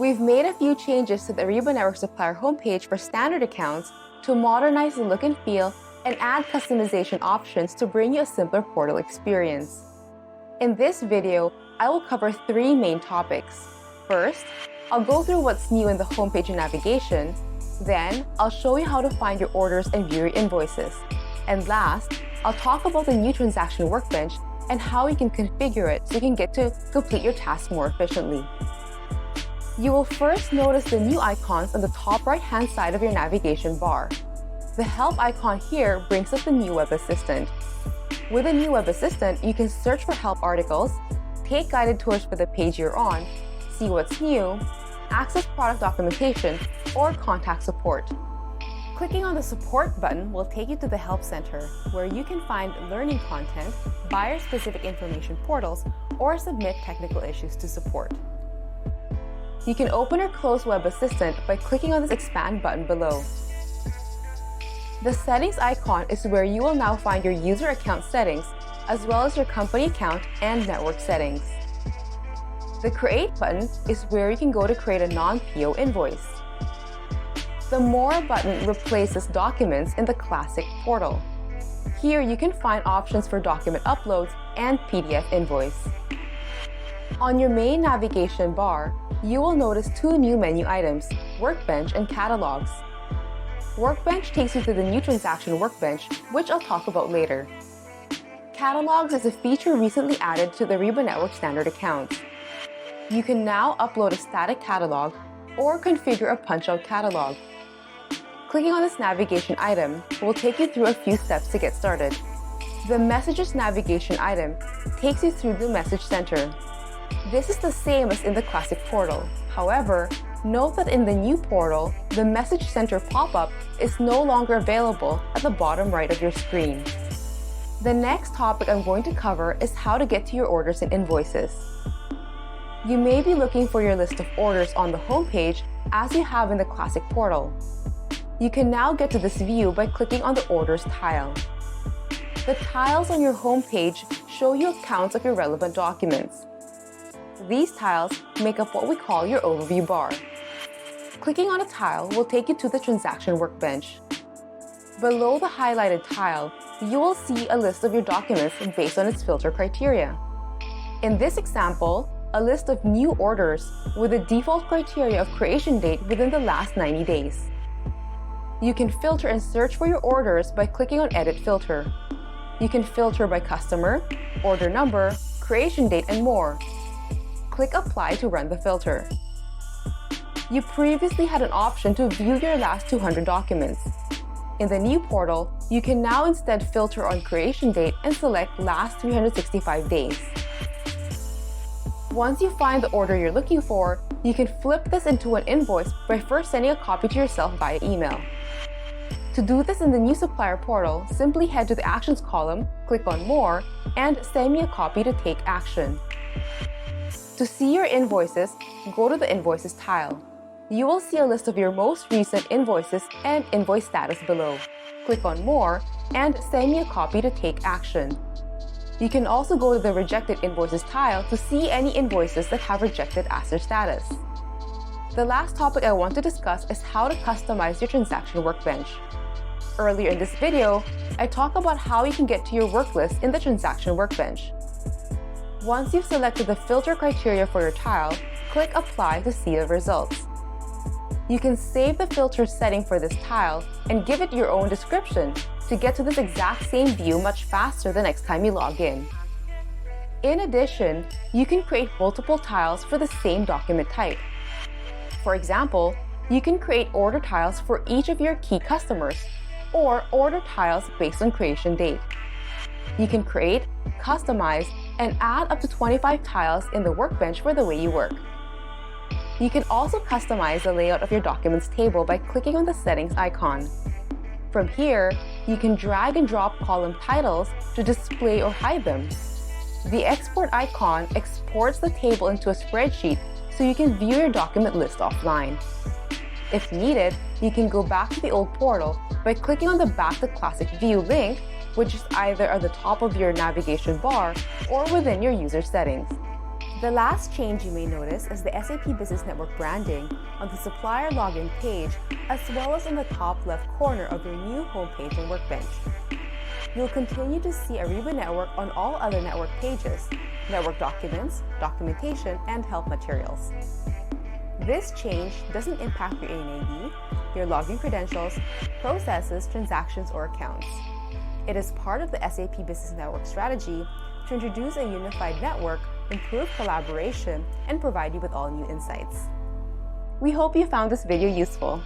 We've made a few changes to the Ariba Network Supplier homepage for standard accounts to modernize the look and feel and add customization options to bring you a simpler portal experience. In this video, I will cover 3 main topics. First, I'll go through what's new in the homepage and navigation. Then, I'll show you how to find your orders and view your invoices. And last, I'll talk about the new transaction workbench and how you can configure it so you can get to complete your tasks more efficiently. You will first notice the new icons on the top right-hand side of your navigation bar. The Help icon here brings up the new Web Assistant. With the new Web Assistant, you can search for help articles, take guided tours for the page you're on, see what's new, access product documentation, or contact support. Clicking on the Support button will take you to the Help Center, where you can find learning content, buyer-specific information portals, or submit technical issues to support. You can open or close Web Assistant by clicking on this Expand button below. The Settings icon is where you will now find your user account settings, as well as your company account and network settings. The Create button is where you can go to create a non-PO invoice. The More button replaces documents in the Classic portal. Here you can find options for document uploads and PDF invoice. On your main navigation bar, you will notice 2 new menu items, Workbench and Catalogs. Workbench takes you to the new transaction workbench, which I'll talk about later. Catalogs is a feature recently added to the Ariba Network standard accounts. You can now upload a static catalog or configure a punch-out catalog. Clicking on this navigation item will take you through a few steps to get started. The Messages navigation item takes you through the Message Center. This is the same as in the Classic portal. However, note that in the new portal, the Message Center pop-up is no longer available at the bottom right of your screen. The next topic I'm going to cover is how to get to your orders and invoices. You may be looking for your list of orders on the homepage as you have in the Classic portal. You can now get to this view by clicking on the Orders tile. The tiles on your homepage show you accounts of your relevant documents. These tiles make up what we call your overview bar. Clicking on a tile will take you to the transaction workbench. Below the highlighted tile, you will see a list of your documents based on its filter criteria. In this example, a list of new orders with a default criteria of creation date within the last 90 days. You can filter and search for your orders by clicking on Edit Filter. You can filter by customer, order number, creation date, and more. Click Apply to run the filter. You previously had an option to view your last 200 documents. In the new portal, you can now instead filter on creation date and select last 365 days. Once you find the order you're looking for, you can flip this into an invoice by first sending a copy to yourself via email. To do this in the new supplier portal, simply head to the Actions column, click on More, and Send me a copy to take action. To see your invoices, go to the Invoices tile. You will see a list of your most recent invoices and invoice status below. Click on More, and Send me a copy to take action. You can also go to the Rejected Invoices tile to see any invoices that have rejected as their status. The last topic I want to discuss is how to customize your transaction workbench. Earlier in this video, I talked about how you can get to your work list in the transaction workbench. Once you've selected the filter criteria for your tile, click Apply to see the results. You can save the filter setting for this tile and give it your own description to get to this exact same view much faster the next time you log in. In addition, you can create multiple tiles for the same document type. For example, you can create order tiles for each of your key customers, or order tiles based on creation date. You can create, customize, and add up to 25 tiles in the workbench for the way you work. You can also customize the layout of your documents table by clicking on the Settings icon. From here, you can drag and drop column titles to display or hide them. The Export icon exports the table into a spreadsheet so you can view your document list offline. If needed, you can go back to the old portal by clicking on the Back to Classic View link, which is either at the top of your navigation bar or within your user settings. The last change you may notice is the SAP Business Network branding on the supplier login page, as well as on the top left corner of your new homepage and workbench. You'll continue to see Ariba Network on all other network pages, network documents, documentation, and help materials. This change doesn't impact your ANAD, your login credentials, processes, transactions, or accounts. It is part of the SAP Business Network strategy to introduce a unified network, improve collaboration, and provide you with all new insights. We hope you found this video useful.